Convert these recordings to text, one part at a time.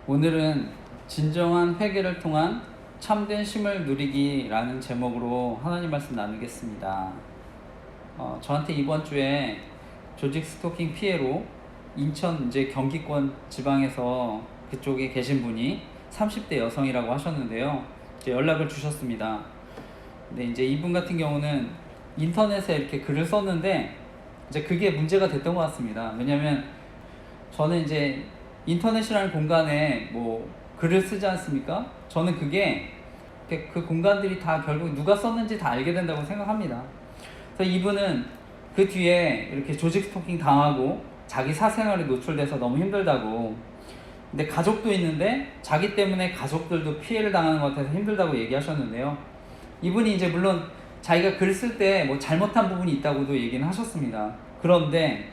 오늘은 진정한 회개를 통한 참된 쉼을 누리기라는 제목으로 하나님 말씀 나누겠습니다. 저한테 이번 주에 조직 스토킹 피해로 인천 경기권 지방에서 그쪽에 계신 분이 30대 여성이라고 하셨는데요. 연락을 주셨습니다. 근데 이분 같은 경우는 인터넷에 이렇게 글을 썼는데 그게 문제가 됐던 것 같습니다. 왜냐면 저는 인터넷이라는 공간에 글을 쓰지 않습니까? 저는 그 공간들이 다 결국 누가 썼는지 다 알게 된다고 생각합니다. 그래서 이분은 그 뒤에 이렇게 조직 스토킹 당하고 자기 사생활에 노출돼서 너무 힘들다고, 근데 가족도 있는데 자기 때문에 가족들도 피해를 당하는 것 같아서 힘들다고 얘기하셨는데요. 이분이 물론 자기가 글 쓸 때 잘못한 부분이 있다고도 얘기는 하셨습니다. 그런데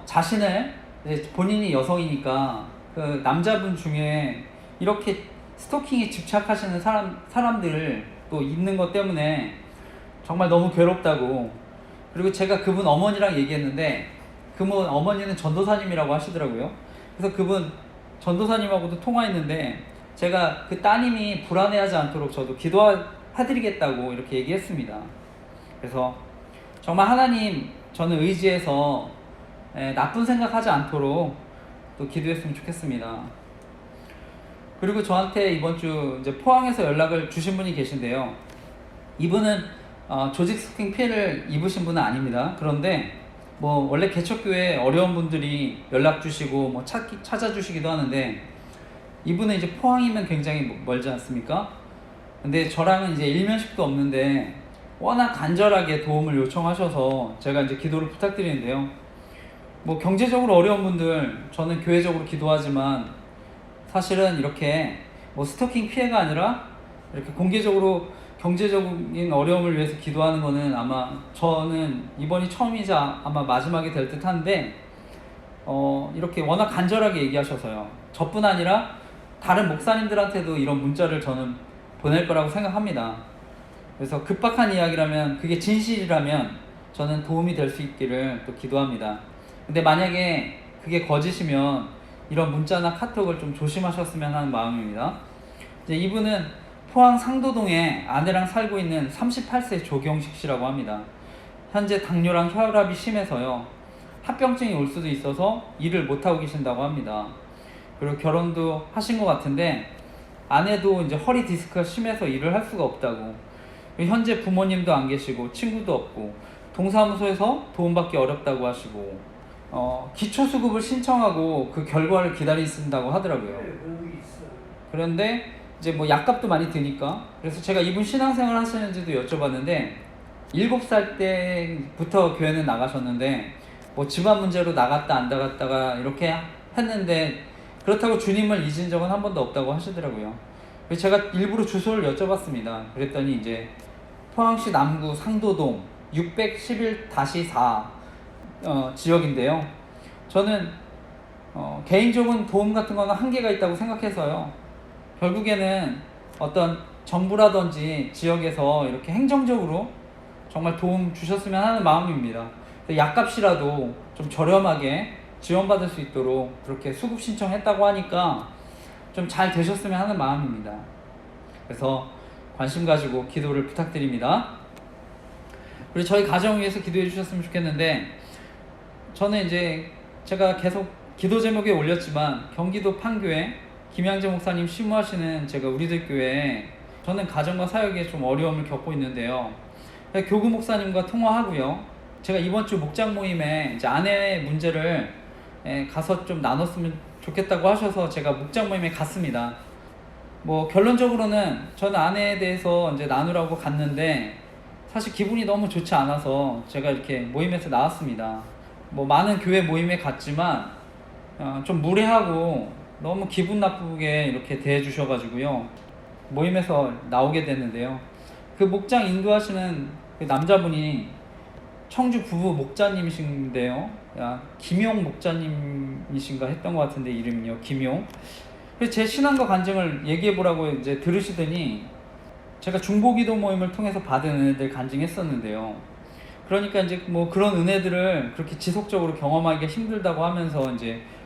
자신을, 본인이 여성이니까 그 남자분 중에 이렇게 스토킹에 집착하시는 사람들도 있는 것 때문에 정말 너무 괴롭다고. 그리고 제가 그분 어머니랑 얘기했는데 그분 어머니는 전도사님이라고 하시더라고요. 그래서 그분 전도사님하고도 통화했는데 제가 그 따님이 불안해하지 않도록 저도 기도해드리겠다고 이렇게 얘기했습니다. 그래서 정말 하나님, 저는 의지해서 나쁜 생각하지 않도록 또 기도했으면 좋겠습니다. 그리고 저한테 이번 주 포항에서 연락을 주신 분이 계신데요. 이분은 조직 스토킹 피해를 입으신 분은 아닙니다. 그런데 원래 개척교회 어려운 분들이 연락 주시고 찾아주시기도 하는데, 이분은 포항이면 굉장히 멀지 않습니까? 근데 저랑은 일면식도 없는데 워낙 간절하게 도움을 요청하셔서 제가 기도를 부탁드리는데요. 경제적으로 어려운 분들, 저는 교회적으로 기도하지만 사실은 이렇게 스토킹 피해가 아니라 이렇게 공개적으로 경제적인 어려움을 위해서 기도하는 거는 아마 저는 이번이 처음이자 아마 마지막이 될 듯한데, 이렇게 워낙 간절하게 얘기하셔서요. 저뿐 아니라 다른 목사님들한테도 이런 문자를 저는 보낼 거라고 생각합니다. 그래서 급박한 이야기라면, 그게 진실이라면 저는 도움이 될 수 있기를 또 기도합니다. 근데 만약에 그게 거짓이면 이런 문자나 카톡을 좀 조심하셨으면 하는 마음입니다. 이분은 포항 상도동에 아내랑 살고 있는 38세 조경식 씨라고 합니다. 현재 당뇨랑 혈압이 심해서요, 합병증이 올 수도 있어서 일을 못하고 계신다고 합니다. 그리고 결혼도 하신 것 같은데 아내도 허리 디스크가 심해서 일을 할 수가 없다고, 현재 부모님도 안 계시고 친구도 없고 동사무소에서 도움받기 어렵다고 하시고, 기초수급을 신청하고 그 결과를 기다리신다고 하더라고요. 그런데 약값도 많이 드니까, 그래서 제가 이분 신앙생활 하시는지도 여쭤봤는데 7살 때부터 교회는 나가셨는데 집안 문제로 나갔다 안 나갔다가 이렇게 했는데 그렇다고 주님을 잊은 적은 한 번도 없다고 하시더라고요. 그래서 제가 일부러 주소를 여쭤봤습니다. 그랬더니 포항시 남구 상도동 611-4 지역인데요. 저는 개인적인 도움 같은 거는 한계가 있다고 생각해서요, 결국에는 어떤 정부라든지 지역에서 이렇게 행정적으로 정말 도움 주셨으면 하는 마음입니다. 약값이라도 좀 저렴하게 지원받을 수 있도록 그렇게 수급 신청했다고 하니까 좀 잘 되셨으면 하는 마음입니다. 그래서 관심 가지고 기도를 부탁드립니다. 그리고 저희 가정을 위해서 기도해 주셨으면 좋겠는데, 저는 제가 계속 기도 제목에 올렸지만 경기도 판교에 김양재 목사님 심무하시는 우리들 교회에 저는 가정과 사역에 좀 어려움을 겪고 있는데요. 교구 목사님과 통화하고요, 제가 이번 주 목장 모임에 아내의 문제를 가서 좀 나눴으면 좋겠다고 하셔서 제가 목장 모임에 갔습니다. 결론적으로는 저는 아내에 대해서 나누라고 갔는데 사실 기분이 너무 좋지 않아서 제가 이렇게 모임에서 나왔습니다. 많은 교회 모임에 갔지만 좀 무례하고 너무 기분 나쁘게 이렇게 대해 주셔가지고요, 모임에서 나오게 됐는데요. 그 목장 인도하시는 그 남자분이 청주 부부 목자님이신데요, 김용 목자님이신가 했던 것 같은데, 이름이요, 김용. 그래서 제 신앙과 간증을 얘기해보라고 들으시더니 제가 중보기도 모임을 통해서 받은 은혜들 간증했었는데요. 그러니까 그런 은혜들을 그렇게 지속적으로 경험하기가 힘들다고 하면서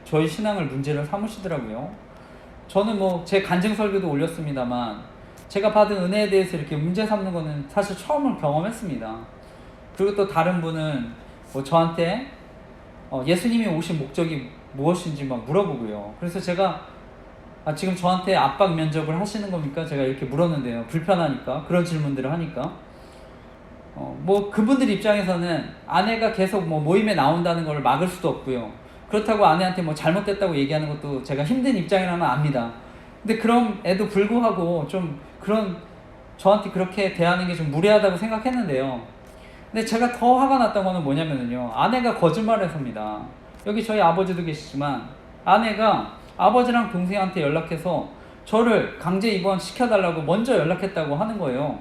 저희 신앙을 문제를 삼으시더라고요. 저는 뭐 제 간증 설교도 올렸습니다만 제가 받은 은혜에 대해서 이렇게 문제 삼는 거는 사실 처음으로 경험했습니다. 그리고 또 다른 분은 뭐 저한테 예수님이 오신 목적이 무엇인지 막 물어보고요. 그래서 제가 지금 저한테 압박 면접을 하시는 겁니까? 제가 이렇게 물었는데요. 불편하니까 그런 질문들을 하니까 뭐 그분들 입장에서는 아내가 계속 뭐 모임에 나온다는 걸 막을 수도 없고요. 그렇다고 아내한테 뭐 잘못됐다고 얘기하는 것도 제가 힘든 입장이라면 압니다. 근데 그럼에도 불구하고 좀 그런 저한테 그렇게 대하는 게 좀 무례하다고 생각했는데요. 근데 제가 더 화가 났던 거는 뭐냐면요, 아내가 거짓말해서입니다. 여기 저희 아버지도 계시지만 아내가 아버지랑 동생한테 연락해서 저를 강제 입원시켜달라고 먼저 연락했다고 하는 거예요.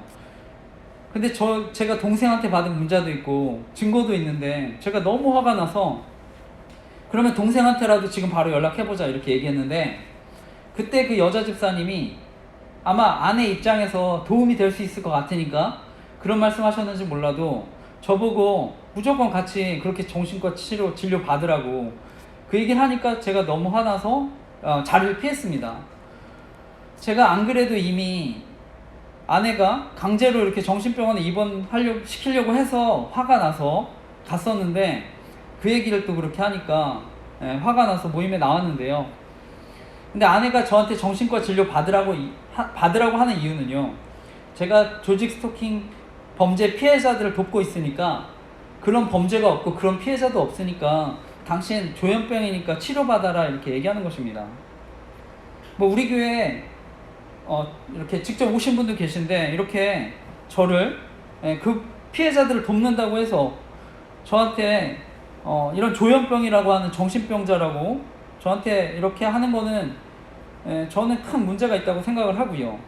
근데 제가 동생한테 받은 문자도 있고 증거도 있는데 제가 너무 화가 나서 그러면 동생한테라도 지금 바로 연락해보자 이렇게 얘기했는데, 그때 그 여자 집사님이 아마 아내 입장에서 도움이 될 수 있을 것 같으니까 그런 말씀 하셨는지 몰라도 저보고 무조건 같이 그렇게 정신과 진료 받으라고 그 얘기를 하니까 제가 너무 화나서 자리를 피했습니다. 제가 안 그래도 이미 아내가 강제로 이렇게 정신병원에 입원시키려고 해서 화가 나서 갔었는데 그 얘기를 또 그렇게 하니까 화가 나서 모임에 나왔는데요. 근데 아내가 저한테 정신과 진료 받으라고 하는 이유는요, 제가 조직 스토킹 범죄 피해자들을 돕고 있으니까 그런 범죄가 없고 그런 피해자도 없으니까 당신 조현병이니까 치료받아라 이렇게 얘기하는 것입니다. 뭐 우리 교회에 이렇게 직접 오신 분도 계신데 이렇게 저를 그 피해자들을 돕는다고 해서 저한테 이런 조현병이라고 하는 정신병자라고 저한테 이렇게 하는 거는 저는 큰 문제가 있다고 생각을 하고요.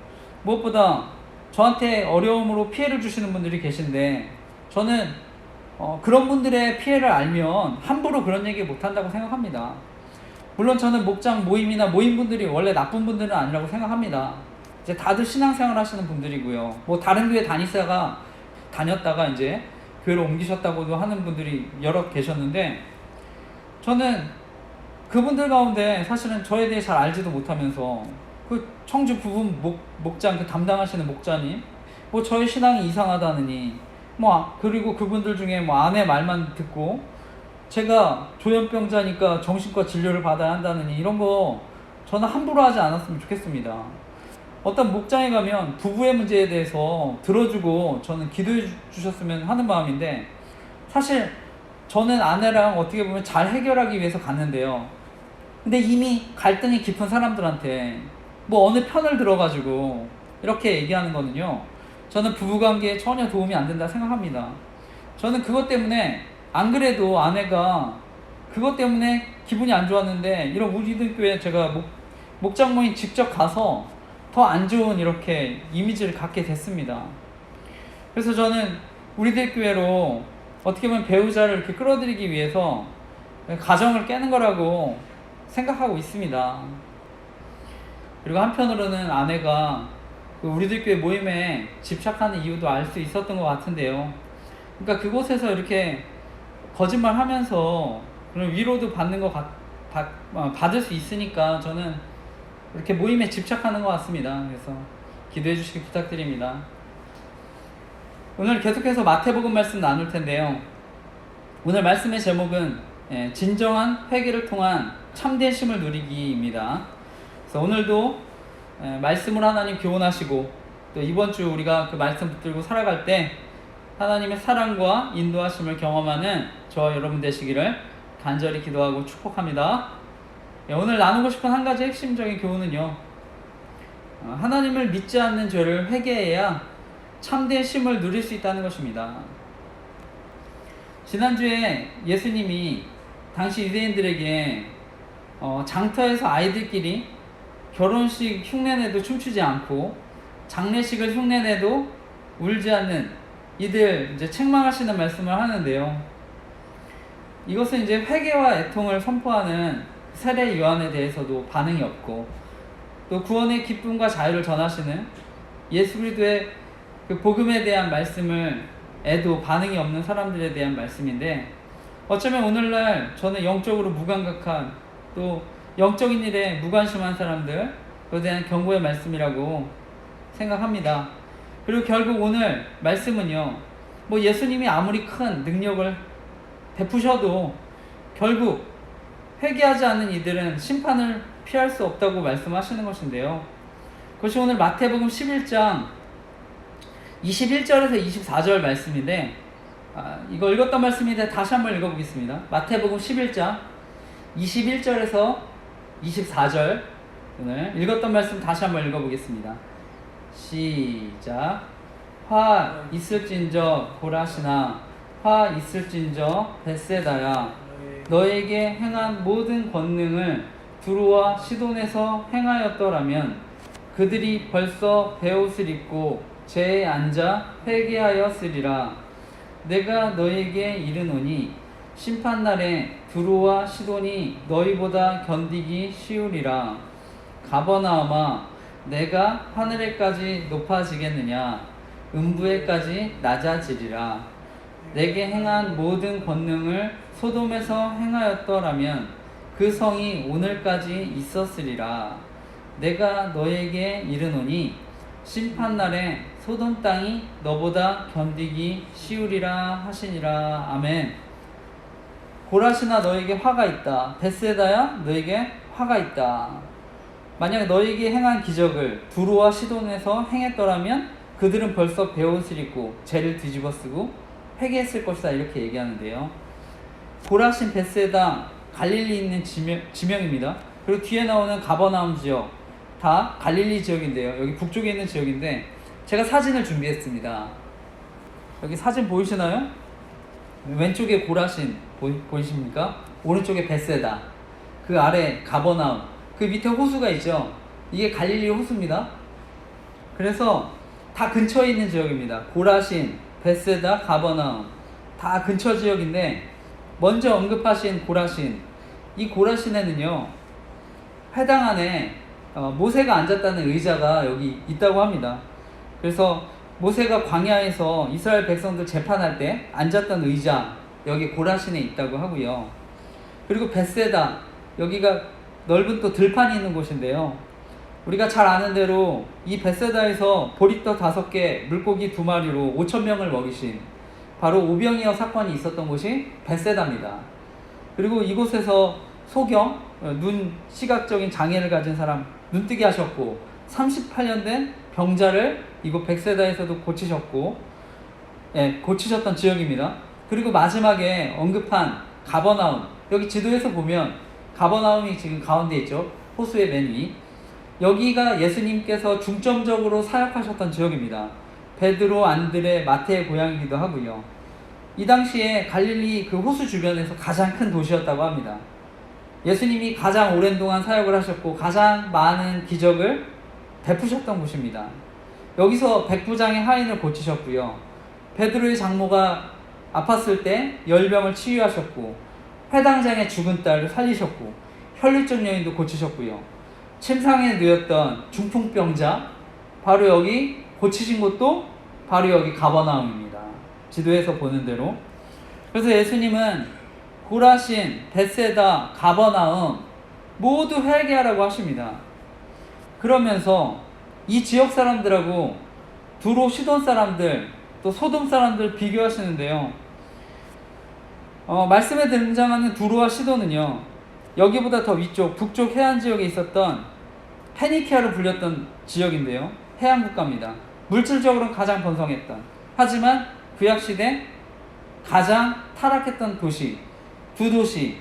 무엇보다 저한테 어려움으로 피해를 주시는 분들이 계신데 저는 그런 분들의 피해를 알면 함부로 그런 얘기 못한다고 생각합니다. 물론 저는 목장 모임이나 모임분들이 원래 나쁜 분들은 아니라고 생각합니다. 이제 다들 신앙생활 하시는 분들이고요. 뭐 다른 교회 다녔다가 이제 교회로 옮기셨다고도 하는 분들이 여러 계셨는데, 저는 그분들 가운데 사실은 저에 대해 잘 알지도 못하면서 그 청주 부분 목장 그 담당하시는 목자님 뭐 저의 신앙이 이상하다느니 그리고 그분들 중에 뭐 아내 말만 듣고 제가 조현병자니까 정신과 진료를 받아야 한다느니 이런 거 저는 함부로 하지 않았으면 좋겠습니다. 어떤 목장에 가면 부부의 문제에 대해서 들어주고 저는 기도해 주셨으면 하는 마음인데, 사실 저는 아내랑 어떻게 보면 잘 해결하기 위해서 갔는데요. 근데 이미 갈등이 깊은 사람들한테 뭐 어느 편을 들어가지고 이렇게 얘기하는 거는요, 저는 부부관계에 전혀 도움이 안 된다 생각합니다. 저는 그것 때문에 안 그래도 아내가 그것 때문에 기분이 안 좋았는데 이런 우리들 교회 제가 목장 모임 직접 가서 더 안 좋은 이렇게 이미지를 갖게 됐습니다. 그래서 저는 우리들 교회로 어떻게 보면 배우자를 이렇게 끌어들이기 위해서 가정을 깨는 거라고 생각하고 있습니다. 그리고 한편으로는 아내가 우리들 교회 모임에 집착하는 이유도 알 수 있었던 것 같은데요. 그러니까 그곳에서 이렇게 거짓말하면서 그런 위로도 받을 수 있으니까 저는 이렇게 모임에 집착하는 것 같습니다. 그래서 기도해 주시기 부탁드립니다. 오늘 계속해서 마태복음 말씀 나눌 텐데요. 오늘 말씀의 제목은 진정한 회개를 통한 참되심을 누리기입니다. 그래서 오늘도 말씀을 하나님 교훈하시고 또 이번 주 우리가 그 말씀 붙들고 살아갈 때 하나님의 사랑과 인도하심을 경험하는 저와 여러분 되시기를 간절히 기도하고 축복합니다. 오늘 나누고 싶은 한 가지 핵심적인 교훈은요, 하나님을 믿지 않는 죄를 회개해야 참된 쉼을 누릴 수 있다는 것입니다. 지난주에 예수님이 당시 유대인들에게 장터에서 아이들끼리 결혼식 흉내내도 춤추지 않고 장례식을 흉내내도 울지 않는 이들 이제 책망하시는 말씀을 하는데요. 이것은 이제 회개와 애통을 선포하는 세례 요한에 대해서도 반응이 없고, 또 구원의 기쁨과 자유를 전하시는 예수 그리스도의 그 복음에 대한 말씀을 에도 반응이 없는 사람들에 대한 말씀인데, 어쩌면 오늘날 저는 영적으로 무감각한 또 영적인 일에 무관심한 사람들에 대한 경고의 말씀이라고 생각합니다. 그리고 결국 오늘 말씀은요, 뭐 예수님이 아무리 큰 능력을 베푸셔도 결국 회개하지 않는 이들은 심판을 피할 수 없다고 말씀하시는 것인데요. 그것이 오늘 마태복음 11장 21절에서 24절 말씀인데, 이거 읽었던 말씀인데 다시 한번 읽어보겠습니다. 마태복음 11장 21절에서 24절, 오늘 읽었던 말씀 다시 한번 읽어보겠습니다. 시작. 화 있을진저 고라시나, 화 있을진저 벳세다야, 너에게 행한 모든 권능을 두루와 시돈에서 행하였더라면 그들이 벌써 베옷을 입고 재에 앉아 회개하였으리라. 내가 너에게 이르노니 심판날에 두루와 시돈이 너희보다 견디기 쉬우리라. 가버나움아, 내가 하늘에까지 높아지겠느냐? 음부에까지 낮아지리라. 내게 행한 모든 권능을 소돔에서 행하였더라면 그 성이 오늘까지 있었으리라. 내가 너에게 이르노니 심판날에 소돔 땅이 너보다 견디기 쉬우리라 하시니라. 아멘. 고라시나, 너에게 화가 있다. 벳세다야, 너에게 화가 있다. 만약 너에게 행한 기적을 두루와 시돈에서 행했더라면 그들은 벌써 베옷을 입고 죄를 뒤집어 쓰고 회개했을 것이다, 이렇게 얘기하는데요. 고라신, 벳세다, 갈릴리 있는 지명입니다. 그리고 뒤에 나오는 가버나움 지역, 다 갈릴리 지역인데요. 여기 북쪽에 있는 지역인데, 제가 사진을 준비했습니다. 여기 사진 보이시나요? 왼쪽에 고라신 보이십니까? 오른쪽에 벳세다, 그 아래 가버나움, 그 밑에 호수가 있죠. 이게 갈릴리 호수입니다. 그래서 다 근처에 있는 지역입니다. 고라신, 벳세다, 가버나움 다 근처 지역인데, 먼저 언급하신 고라신, 이 고라신에는요, 회당 안에 모세가 앉았다는 의자가 여기 있다고 합니다. 그래서 모세가 광야에서 이스라엘 백성들 재판할 때 앉았던 의자, 여기 고라신에 있다고 하고요. 그리고 벳세다, 여기가 넓은 또 들판이 있는 곳인데요. 우리가 잘 아는 대로 이 벳세다에서 보리떡 5개, 물고기 2마리로 5,000명을 먹이신 바로 오병이어 사건이 있었던 곳이 벳세다입니다. 그리고 이곳에서 소경, 시각적인 장애를 가진 사람 눈뜨게 하셨고, 38년 된 병자를 이곳 벳세다에서도 고치셨고, 고치셨던 지역입니다. 그리고 마지막에 언급한 가버나움, 여기 지도에서 보면 가버나움이 지금 가운데 있죠. 호수의 맨 위. 여기가 예수님께서 중점적으로 사역하셨던 지역입니다. 베드로, 안드레, 마태의 고향이기도 하고요. 이 당시에 갈릴리 그 호수 주변에서 가장 큰 도시였다고 합니다. 예수님이 가장 오랜 동안 사역을 하셨고 가장 많은 기적을 베푸셨던 곳입니다. 여기서 백부장의 하인을 고치셨고요. 베드로의 장모가 아팠을 때 열병을 치유하셨고, 회당장의 죽은 딸을 살리셨고, 혈류증 여인도 고치셨고요. 침상에 누웠던 중풍병자, 바로 여기 고치신 곳도 바로 여기 가버나움입니다. 지도에서 보는 대로. 그래서 예수님은 고라신, 벳세다, 가버나움 모두 회개하라고 하십니다. 그러면서 이 지역 사람들하고 두로 시돈 사람들, 또 소돔 사람들 비교하시는데요. 말씀에 등장하는 두로와 시돈은요, 여기보다 더 위쪽 북쪽 해안 지역에 있었던 페니키아로 불렸던 지역인데요. 해안 국가입니다. 물질적으로는 가장 번성했던, 하지만 구약시대 가장 타락했던 도시, 두 도시,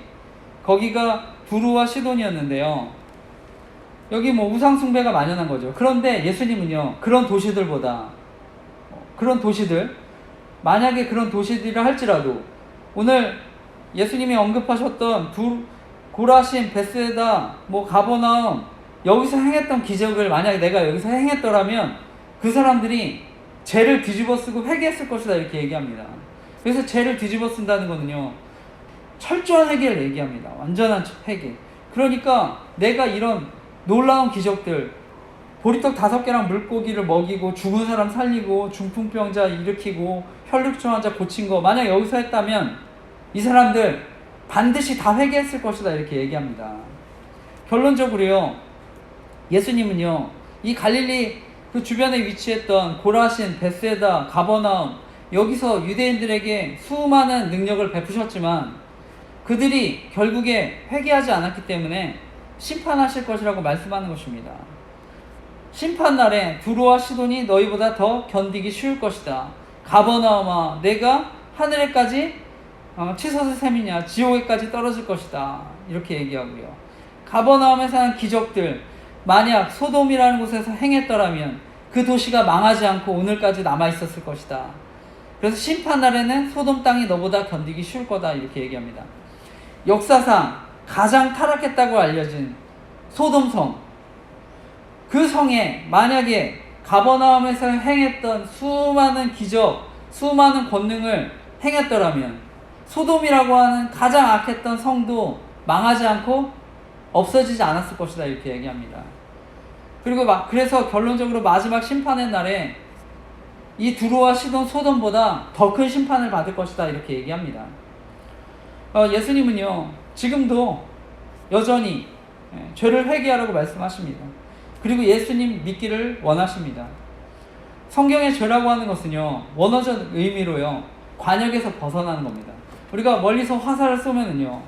거기가 두루와 시돈이었는데요. 여기 우상 숭배가 만연한 거죠. 그런데 예수님은요, 그런 도시들보다, 만약에 그런 도시들이라 할지라도 오늘 예수님이 언급하셨던 고라신, 벳세다, 가버나움, 여기서 행했던 기적을 만약에 내가 여기서 행했더라면 그 사람들이 죄를 뒤집어 쓰고 회개했을 것이다, 이렇게 얘기합니다. 그래서 죄를 뒤집어 쓴다는 거는요, 철저한 회개를 얘기합니다. 완전한 회개. 그러니까 내가 이런 놀라운 기적들, 보리떡 5개랑 물고기를 먹이고 죽은 사람 살리고 중풍병자 일으키고 혈류증 환자 고친 거 만약 여기서 했다면 이 사람들 반드시 다 회개했을 것이다, 이렇게 얘기합니다. 결론적으로요, 예수님은요, 이 갈릴리 그 주변에 위치했던 고라신, 벳세다, 가버나움, 여기서 유대인들에게 수많은 능력을 베푸셨지만 그들이 결국에 회개하지 않았기 때문에 심판하실 것이라고 말씀하는 것입니다. 심판날에 두로와 시돈이 너희보다 더 견디기 쉬울 것이다. 가버나움아, 내가 하늘에까지 치솟을 셈이냐, 지옥에까지 떨어질 것이다. 이렇게 얘기하고요. 가버나움에서 한 기적들, 만약 소돔이라는 곳에서 행했더라면 그 도시가 망하지 않고 오늘까지 남아있었을 것이다. 그래서 심판날에는 소돔 땅이 너보다 견디기 쉬울 거다. 이렇게 얘기합니다. 역사상 가장 타락했다고 알려진 소돔성, 그 성에 만약에 가버나움에서 행했던 수많은 기적, 수많은 권능을 행했더라면 소돔이라고 하는 가장 악했던 성도 망하지 않고 없어지지 않았을 것이다. 이렇게 얘기합니다. 그리고 그래서 결론적으로 마지막 심판의 날에 이 두로와 시돈, 소돔보다 더 큰 심판을 받을 것이다. 이렇게 얘기합니다. 예수님은요, 지금도 여전히 죄를 회개하라고 말씀하십니다. 그리고 예수님 믿기를 원하십니다. 성경의 죄라고 하는 것은요, 원어적 의미로요, 관역에서 벗어나는 겁니다. 우리가 멀리서 화살을 쏘면은요,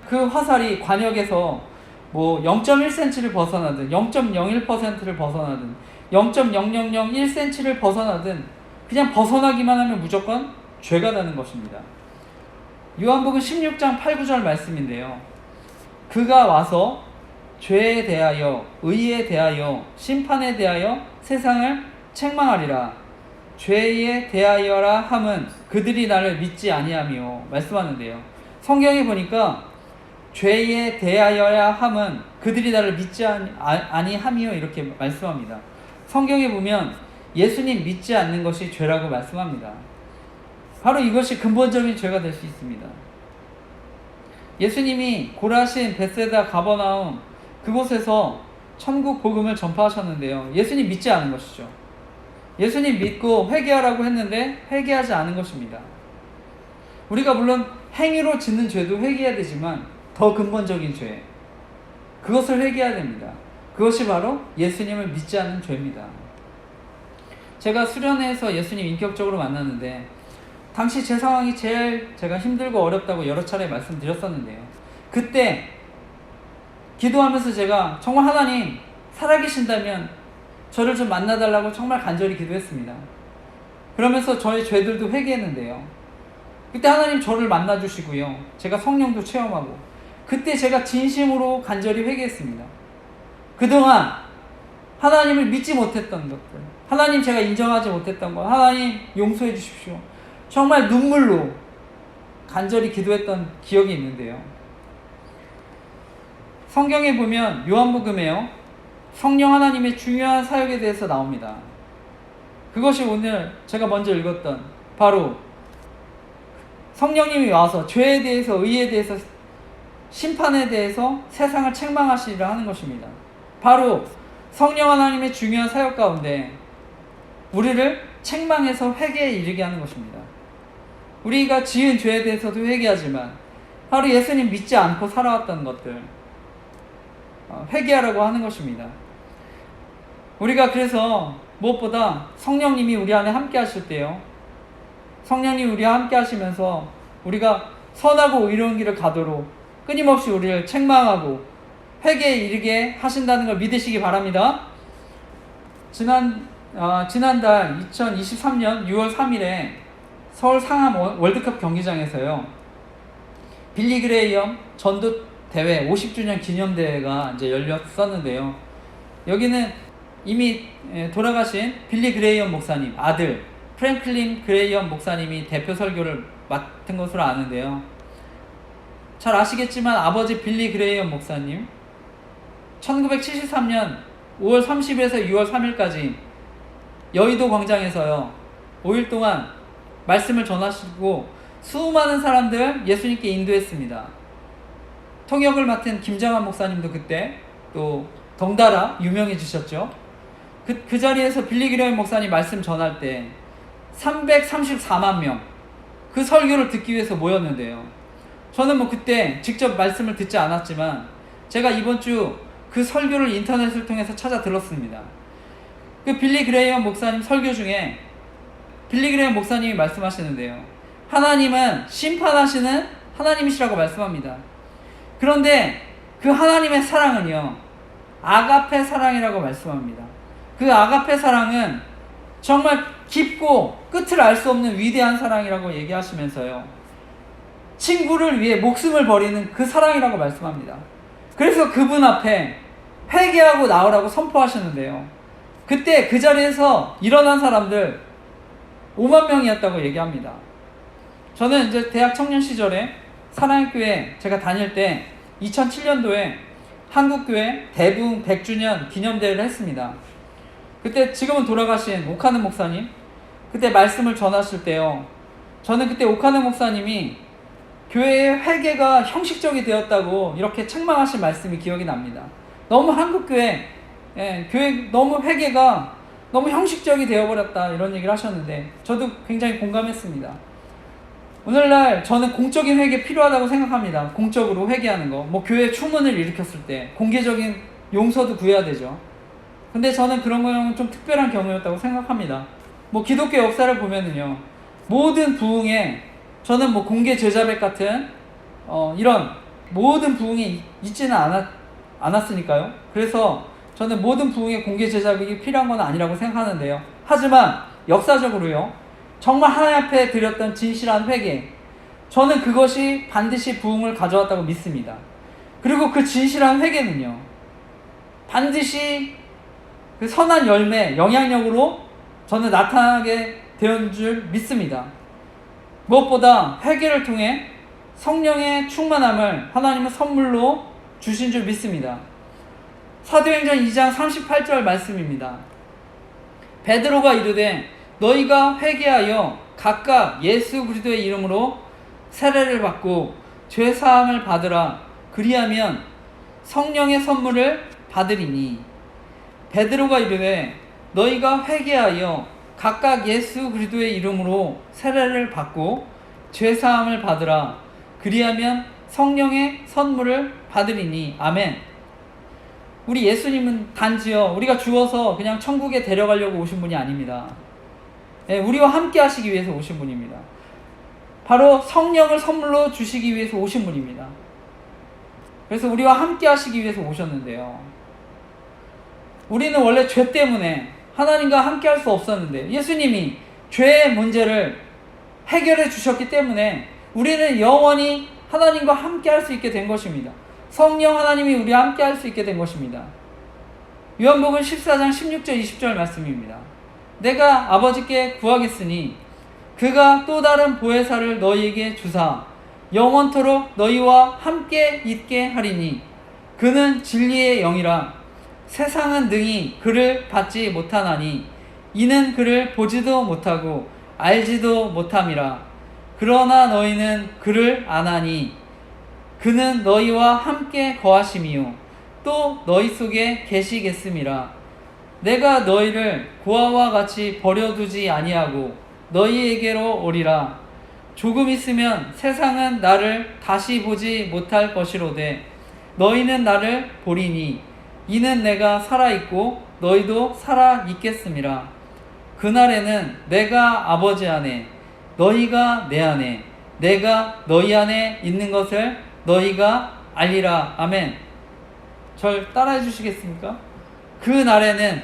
그 화살이 관역에서 뭐 0.1cm를 벗어나든 0.01%를 벗어나든 0.0001cm를 벗어나든 그냥 벗어나기만 하면 무조건 죄가 되는 것입니다. 요한복음 16장 8, 9절 말씀인데요, 그가 와서 죄에 대하여, 의에 대하여, 심판에 대하여 세상을 책망하리라. 죄에 대하여라 함은 그들이 나를 믿지 아니하며 말씀하는데요, 성경에 보니까 죄에 대하여야 함은 그들이 나를 믿지 아니하며 이렇게 말씀합니다. 성경에 보면 예수님 믿지 않는 것이 죄라고 말씀합니다. 바로 이것이 근본적인 죄가 될 수 있습니다. 예수님이 고라신, 벳세다, 가버나움 그곳에서 천국 복음을 전파하셨는데요, 예수님 믿지 않은 것이죠. 예수님 믿고 회개하라고 했는데 회개하지 않은 것입니다. 우리가 물론 행위로 짓는 죄도 회개해야 되지만 더 근본적인 죄, 그것을 회개해야 됩니다. 그것이 바로 예수님을 믿지 않는 죄입니다. 제가 수련회에서 예수님 인격적으로 만났는데 당시 제 상황이 제일 제가 힘들고 어렵다고 여러 차례 말씀드렸었는데요, 그때 기도하면서 제가 정말 하나님 살아계신다면 저를 좀 만나달라고 정말 간절히 기도했습니다. 그러면서 저의 죄들도 회개했는데요, 그때 하나님 저를 만나주시고요, 제가 성령도 체험하고 그때 제가 진심으로 간절히 회개했습니다. 그동안 하나님을 믿지 못했던 것들, 하나님 제가 인정하지 못했던 것, 하나님 용서해 주십시오, 정말 눈물로 간절히 기도했던 기억이 있는데요, 성경에 보면 요한복음에요, 성령 하나님의 중요한 사역에 대해서 나옵니다. 그것이 오늘 제가 먼저 읽었던 바로 성령님이 와서 죄에 대해서, 의에 대해서, 심판에 대해서 세상을 책망하시리라 하는 것입니다. 바로 성령 하나님의 중요한 사역 가운데 우리를 책망해서 회개에 이르게 하는 것입니다. 우리가 지은 죄에 대해서도 회개하지만 바로 예수님 믿지 않고 살아왔던 것들 회개하라고 하는 것입니다. 우리가 그래서 무엇보다 성령님이 우리 안에 함께 하실 때요, 성령님이 우리와 함께 하시면서 우리가 선하고 의로운 길을 가도록 끊임없이 우리를 책망하고 회개에 이르게 하신다는 걸 믿으시기 바랍니다. 지난달 2023년 6월 3일에 서울 상암 월드컵 경기장에서요, 빌리 그레이엄 전도 대회 50주년 기념대회가 이제 열렸었는데요, 여기는 이미 돌아가신 빌리 그레이엄 목사님 아들 프랭클린 그레이엄 목사님이 대표 설교를 맡은 것으로 아는데요, 잘 아시겠지만 아버지 빌리 그레이엄 목사님 1973년 5월 30일에서 6월 3일까지 여의도 광장에서요 5일 동안 말씀을 전하시고 수많은 사람들 예수님께 인도했습니다. 통역을 맡은 김장한 목사님도 그때 또 덩달아 유명해지셨죠. 그 자리에서 빌리 그레이엄 목사님 말씀 전할 때 334만 명 그 설교를 듣기 위해서 모였는데요, 저는 그때 직접 말씀을 듣지 않았지만 제가 이번 주 그 설교를 인터넷을 통해서 찾아 들었습니다. 그 빌리 그레이엄 목사님 설교 중에 빌리 그레이엄 목사님이 말씀하시는데요. 하나님은 심판하시는 하나님이시라고 말씀합니다. 그런데 그 하나님의 사랑은요, 아가페 사랑이라고 말씀합니다. 그 아가페 사랑은 정말 깊고 끝을 알 수 없는 위대한 사랑이라고 얘기하시면서요, 친구를 위해 목숨을 버리는 그 사랑이라고 말씀합니다. 그래서 그분 앞에 회개하고 나오라고 선포하셨는데요, 그때 그 자리에서 일어난 사람들 5만 명이었다고 얘기합니다. 저는 이제 대학 청년 시절에 사랑의 교회 제가 다닐 때 2007년도에 한국교회 대붕 100주년 기념대회를 했습니다. 그때 지금은 돌아가신 오카는 목사님, 그때 말씀을 전하실 때요, 저는 그때 오카는 목사님이 교회의 회개가 형식적이 되었다고 이렇게 책망하신 말씀이 기억이 납니다. 너무 한국교회, 교회 너무 회개가 너무 형식적이 되어버렸다, 이런 얘기를 하셨는데 저도 굉장히 공감했습니다. 오늘날 저는 공적인 회개 필요하다고 생각합니다. 공적으로 회개하는 거, 뭐 교회 추문을 일으켰을 때 공개적인 용서도 구해야 되죠. 근데 저는 그런 경우는 좀 특별한 경우였다고 생각합니다. 뭐 기독교 역사를 보면은요, 모든 부흥에 저는 뭐 공개 제자백 같은 이런 모든 부흥이 있지는 않았으니까요. 그래서 저는 모든 부흥에 공개 제자백이 필요한 건 아니라고 생각하는데요. 하지만 역사적으로요, 정말 하나님 앞에 드렸던 진실한 회개, 저는 그것이 반드시 부흥을 가져왔다고 믿습니다. 그리고 그 진실한 회개는요, 반드시 그 선한 열매, 영향력으로 저는 나타나게 된 줄 믿습니다. 무엇보다 회개를 통해 성령의 충만함을 하나님은 선물로 주신 줄 믿습니다. 사도행전 2장 38절 말씀입니다. 베드로가 이르되 너희가 회개하여 각각 예수 그리스도의 이름으로 세례를 받고 죄사함을 받으라. 그리하면 성령의 선물을 받으리니. 베드로가 이르되 너희가 회개하여 각각 예수 그리스도의 이름으로 세례를 받고 죄사함을 받으라. 그리하면 성령의 선물을 받으리니. 아멘. 우리 예수님은 단지요, 우리가 죽어서 그냥 천국에 데려가려고 오신 분이 아닙니다. 우리와 함께 하시기 위해서 오신 분입니다. 바로 성령을 선물로 주시기 위해서 오신 분입니다. 그래서 우리와 함께 하시기 위해서 오셨는데요, 우리는 원래 죄 때문에 하나님과 함께 할 수 없었는데 예수님이 죄의 문제를 해결해 주셨기 때문에 우리는 영원히 하나님과 함께 할 수 있게 된 것입니다. 성령 하나님이 우리와 함께 할 수 있게 된 것입니다. 요한복음 14장 16절 20절 말씀입니다. 내가 아버지께 구하겠으니 그가 또 다른 보혜사를 너희에게 주사 영원토록 너희와 함께 있게 하리니 그는 진리의 영이라. 세상은 능히 그를 받지 못하나니 이는 그를 보지도 못하고 알지도 못함이라. 그러나 너희는 그를 아나니 그는 너희와 함께 거하심이요 또 너희 속에 계시겠음이라. 내가 너희를 고아와 같이 버려두지 아니하고 너희에게로 오리라. 조금 있으면 세상은 나를 다시 보지 못할 것이로되 너희는 나를 보리니 이는 내가 살아있고 너희도 살아있겠음이라. 그날에는 내가 아버지 안에 너희가 내 안에 내가 너희 안에 있는 것을 너희가 알리라. 아멘. 절 따라해 주시겠습니까? 그 날에는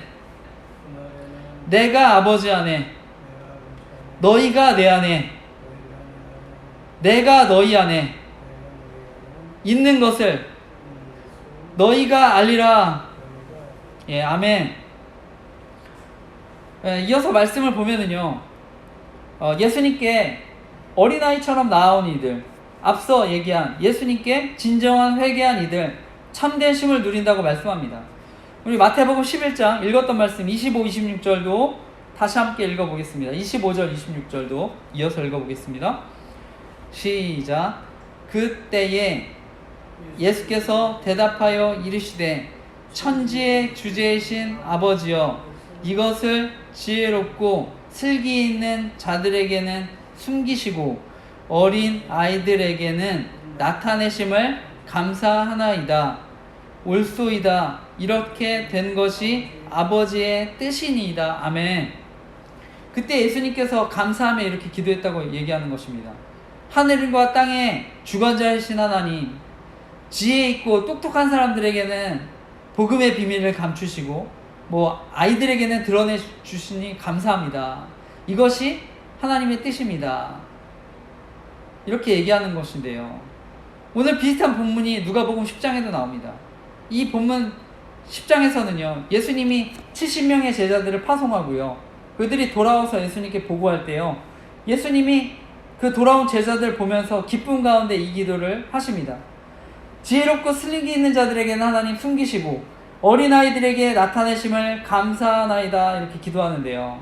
내가 아버지 안에 너희가 내 안에 내가 너희 안에 있는 것을 너희가 알리라. 예, 아멘. 이어서 말씀을 보면은요, 예수님께 어린아이처럼 나아온 이들, 앞서 얘기한 예수님께 진정한 회개한 이들, 참된 쉼을 누린다고 말씀합니다. 우리 마태복음 11장 읽었던 말씀 25, 26절도 다시 함께 읽어보겠습니다. 25절, 26절도 이어서 읽어보겠습니다. 시작. 그때에 예수께서 대답하여 이르시되 천지의 주제이신 아버지여, 이것을 지혜롭고 슬기 있는 자들에게는 숨기시고 어린 아이들에게는 나타내심을 감사하나이다. 옳소이다. 이렇게 된 것이 아버지의 뜻이니이다. 아멘. 그때 예수님께서 감사하며 이렇게 기도했다고 얘기하는 것입니다. 하늘과 땅의 주관자이신 하나님, 지혜 있고 똑똑한 사람들에게는 복음의 비밀을 감추시고 아이들에게는 드러내 주시니 감사합니다. 이것이 하나님의 뜻입니다. 이렇게 얘기하는 것인데요. 오늘 비슷한 본문이 누가복음 10장에도 나옵니다. 이 본문 10장에서는요, 예수님이 70명의 제자들을 파송하고요, 그들이 돌아와서 예수님께 보고할 때요, 예수님이 그 돌아온 제자들 보면서 기쁨 가운데 이 기도를 하십니다. 지혜롭고 슬기 있는 자들에게는 하나님 숨기시고 어린아이들에게 나타내심을 감사하나이다. 이렇게 기도하는데요,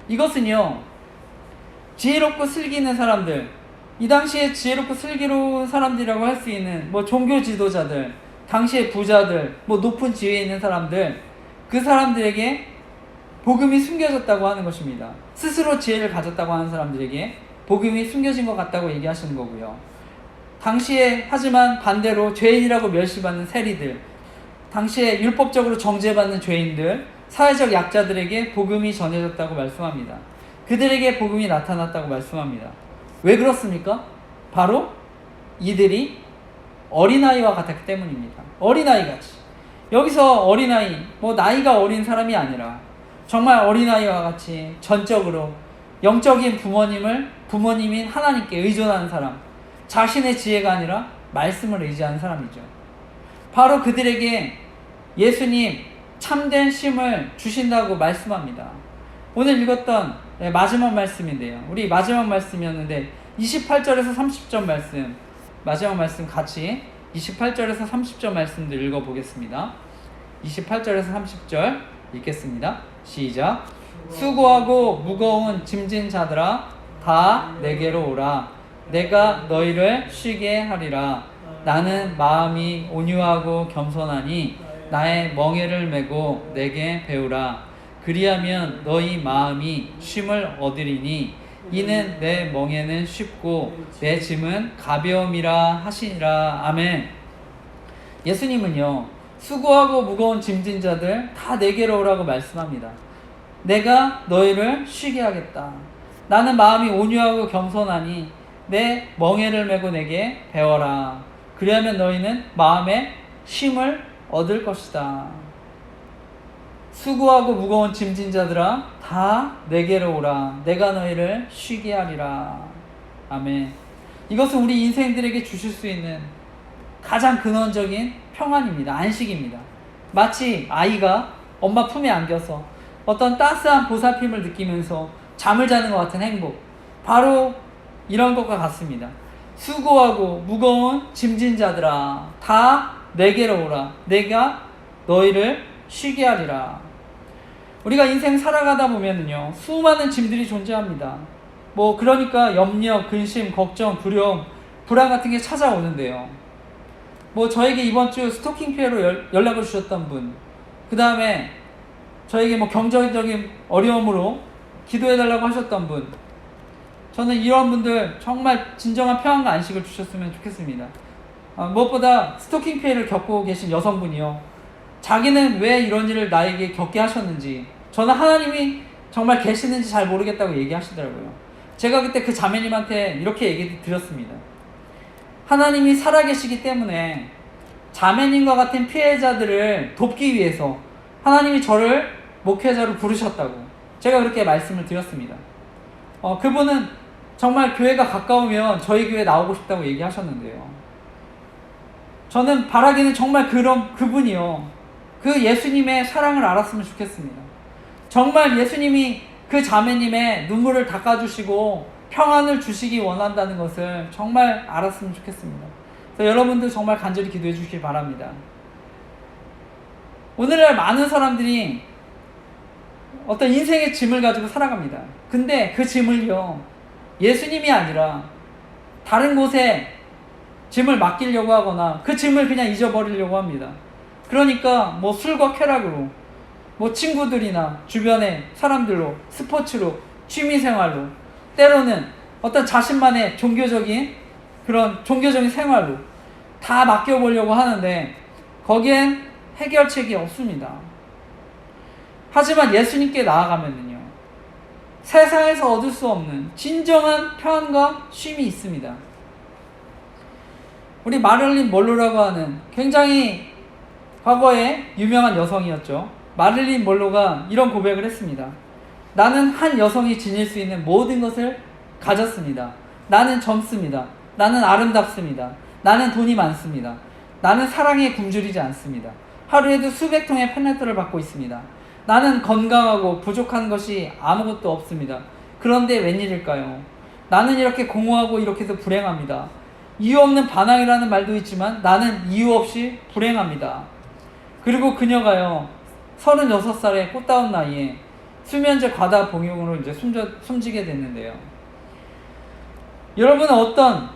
이것은요, 지혜롭고 슬기 있는 사람들, 이 당시에 지혜롭고 슬기로운 사람들이라고 할 수 있는 종교 지도자들, 당시의 부자들, 높은 지위에 있는 사람들, 그 사람들에게 복음이 숨겨졌다고 하는 것입니다. 스스로 지혜를 가졌다고 하는 사람들에게 복음이 숨겨진 것 같다고 얘기하시는 거고요. 당시에 하지만 반대로 죄인이라고 멸시받는 세리들, 당시에 율법적으로 정죄받는 죄인들, 사회적 약자들에게 복음이 전해졌다고 말씀합니다. 그들에게 복음이 나타났다고 말씀합니다. 왜 그렇습니까? 바로 이들이 어린아이와 같았기 때문입니다. 어린아이같이. 여기서 어린아이, 나이가 어린 사람이 아니라 정말 어린아이와 같이 전적으로 영적인 부모님인 하나님께 의존하는 사람, 자신의 지혜가 아니라 말씀을 의지하는 사람이죠. 바로 그들에게 예수님 참된 쉼을 주신다고 말씀합니다. 오늘 읽었던 마지막 말씀인데요, 우리 마지막 말씀이었는데 28절에서 30절 말씀, 마지막 말씀 같이 28절에서 30절 말씀들 읽어보겠습니다. 28절에서 30절 읽겠습니다. 시작. 수고하고 무거운 짐진 자들아, 다 내게로 오라. 내가 너희를 쉬게 하리라. 나는 마음이 온유하고 겸손하니 나의 멍에를 메고 내게 배우라. 그리하면 너희 마음이 쉼을 얻으리니 이는 내 멍에는 쉽고 내 짐은 가벼움이라 하시니라. 아멘. 예수님은요, 수고하고 무거운 짐진 자들 다 내게로 오라고 말씀합니다. 내가 너희를 쉬게 하겠다. 나는 마음이 온유하고 겸손하니 내 멍에를 메고 내게 배워라. 그리하면 너희는 마음에 쉼을 얻을 것이다. 수고하고 무거운 짐진 자들아, 다 내게로 오라. 내가 너희를 쉬게 하리라. 아멘. 이것은 우리 인생들에게 주실 수 있는 가장 근원적인 평안입니다. 안식입니다. 마치 아이가 엄마 품에 안겨서 어떤 따스한 보살핌을 느끼면서 잠을 자는 것 같은 행복, 바로 이런 것과 같습니다. 수고하고 무거운 짐진 자들아, 다 내게로 오라. 내가 너희를 쉬게 하리라. 우리가 인생 살아가다 보면은요, 수많은 짐들이 존재합니다. 그러니까 염려, 근심, 걱정, 두려움, 불안 같은 게 찾아오는데요. 저에게 이번 주 스토킹 피해로 연락을 주셨던 분, 그 다음에 저에게 경제적인 어려움으로 기도해달라고 하셨던 분, 저는 이런 분들 정말 진정한 평안과 안식을 주셨으면 좋겠습니다. 무엇보다 스토킹 피해를 겪고 계신 여성분이요, 자기는 왜 이런 일을 나에게 겪게 하셨는지, 저는 하나님이 정말 계시는지 잘 모르겠다고 얘기하시더라고요. 제가 그때 그 자매님한테 이렇게 얘기 드렸습니다. 하나님이 살아계시기 때문에 자매님과 같은 피해자들을 돕기 위해서 하나님이 저를 목회자로 부르셨다고 제가 그렇게 말씀을 드렸습니다. 그분은 정말 교회가 가까우면 저희 교회에 나오고 싶다고 얘기하셨는데요, 저는 바라기는 정말 그분이요, 그 예수님의 사랑을 알았으면 좋겠습니다. 정말 예수님이 그 자매님의 눈물을 닦아주시고 평안을 주시기 원한다는 것을 정말 알았으면 좋겠습니다. 그래서 여러분들 정말 간절히 기도해 주시기 바랍니다. 오늘날 많은 사람들이 어떤 인생의 짐을 가지고 살아갑니다. 근데 그 짐을요, 예수님이 아니라 다른 곳에 짐을 맡기려고 하거나 그 짐을 그냥 잊어버리려고 합니다. 그러니까 술과 쾌락으로, 친구들이나 주변의 사람들로, 스포츠로, 취미생활로, 때로는 어떤 자신만의 종교적인 생활로 다 맡겨보려고 하는데, 거기엔 해결책이 없습니다. 하지만 예수님께 나아가면요, 세상에서 얻을 수 없는 진정한 평안과 쉼이 있습니다. 우리 마릴린 먼로라고 하는 굉장히 과거에 유명한 여성이었죠. 마릴린 먼로가 이런 고백을 했습니다. 나는 한 여성이 지닐 수 있는 모든 것을 가졌습니다. 나는 젊습니다. 나는 아름답습니다. 나는 돈이 많습니다. 나는 사랑에 굶주리지 않습니다. 하루에도 수백 통의 팬레터를 받고 있습니다. 나는 건강하고 부족한 것이 아무것도 없습니다. 그런데 웬일일까요? 나는 이렇게 공허하고 이렇게도 불행합니다. 이유 없는 반항이라는 말도 있지만 나는 이유 없이 불행합니다. 그리고 그녀가요, 36살의 꽃다운 나이에 수면제 과다 복용으로 이제 숨지게 됐는데요. 여러분은 어떤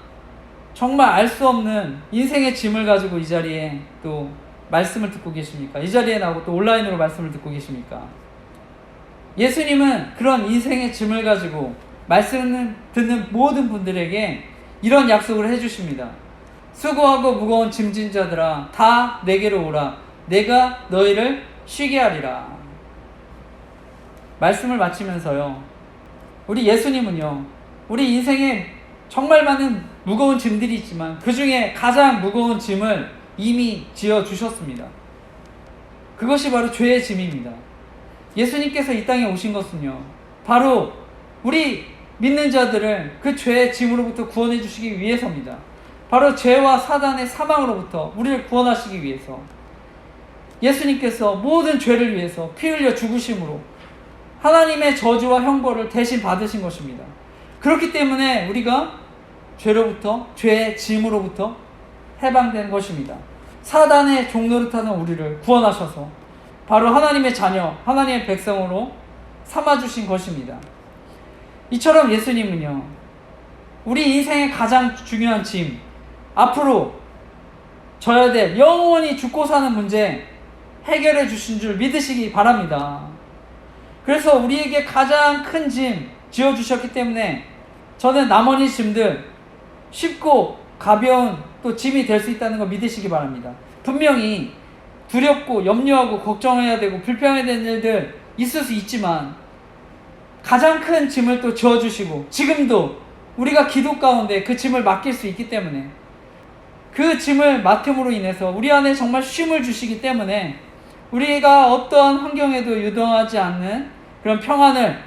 정말 알 수 없는 인생의 짐을 가지고 이 자리에 또 말씀을 듣고 계십니까? 이 자리에 나오고 또 온라인으로 말씀을 듣고 계십니까? 예수님은 그런 인생의 짐을 가지고 말씀을 듣는 모든 분들에게 이런 약속을 해주십니다. 수고하고 무거운 짐진 자들아, 다 내게로 오라. 내가 너희를 쉬게 하리라. 말씀을 마치면서요, 우리 예수님은요, 우리 인생에 정말 많은 무거운 짐들이 있지만 그 중에 가장 무거운 짐을 이미 지어주셨습니다. 그것이 바로 죄의 짐입니다. 예수님께서 이 땅에 오신 것은요, 바로 우리 믿는 자들을 그 죄의 짐으로부터 구원해 주시기 위해서입니다. 바로 죄와 사단의 사망으로부터 우리를 구원하시기 위해서 예수님께서 모든 죄를 위해서 피 흘려 죽으심으로 하나님의 저주와 형벌을 대신 받으신 것입니다. 그렇기 때문에 우리가 죄로부터, 죄의 짐으로부터 해방된 것입니다. 사단의 종노릇하는 우리를 구원하셔서 바로 하나님의 자녀, 하나님의 백성으로 삼아주신 것입니다. 이처럼 예수님은요, 우리 인생의 가장 중요한 짐, 앞으로 져야 될 영원히 죽고 사는 문제 해결해 주신 줄 믿으시기 바랍니다. 그래서 우리에게 가장 큰 짐 지어주셨기 때문에 저는 나머지 짐들 쉽고 가벼운 또 짐이 될 수 있다는 거 믿으시기 바랍니다. 분명히 두렵고 염려하고 걱정해야 되고 불평해야 되는 일들 있을 수 있지만 가장 큰 짐을 또 지어주시고 지금도 우리가 기도 가운데 그 짐을 맡길 수 있기 때문에 그 짐을 맡음으로 인해서 우리 안에 정말 쉼을 주시기 때문에 우리가 어떠한 환경에도 유동하지 않는 그런 평안을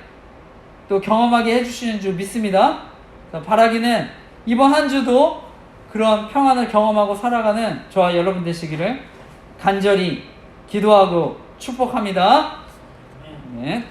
또 경험하게 해주시는 줄 믿습니다. 바라기는 이번 한 주도 그런 평안을 경험하고 살아가는 저와 여러분 되시기를 간절히 기도하고 축복합니다. 네.